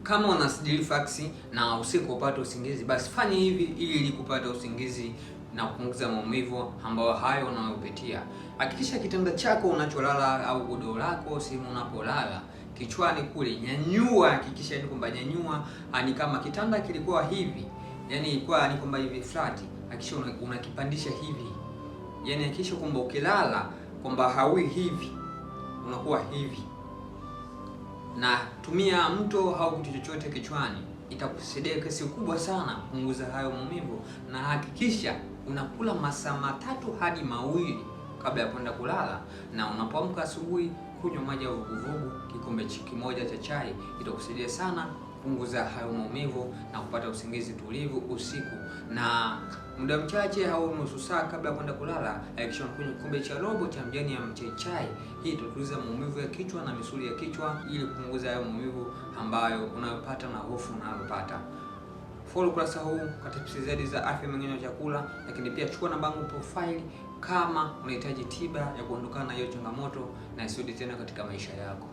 Kama una reflux na usiku upate usingizi, basi fanya hivi ili kupata usingizi na kupunguza maumivu ambayo hayo unayopitia. Hakikisha kitanda chako unacholala au godoro lako, sehemu unapolala, kichwani kule nyanyua, hakikisha ni kwamba nyanyua, ni kama kitanda kilikuwa hivi, yani ilikuwa ni kwamba hivi flat, hakikisha unakipandisha hivi. Yani hakikisha kwamba ukilala kwamba haui hivi, unakuwa hivi. Na tumia mto au kitu chochote kichwani, itakusaidia kiasi kubwa sana kupunguza hayo maumivu. Na hakikisha unakula masaa 3 hadi 2 kabla ya kwenda kulala, na unapoamka asubuhi kunywa maji ya vuguvugu, kikombe kimoja cha chai, itakusaidia sana kupunguza hayo maumivu na kupata usingizi tulivu usiku. Na muda mchache au nusu saa kabla ya kwenda kulala, hakikisha unakunywa kikombe cha robo cha majani ya mchaichai. Hii itatuliza maumivu ya kichwa na misuli ya kichwa, ili kupunguza hayo maumivu ambayo unayopata na hofu unayopata. Follow kurasa huu kwa tips zaidi za afya mengine ya chakula, lakini pia chukua namba yangu profile kama unahitaji tiba ya kuondokana na hiyo changamoto na isirudi tena katika maisha yako.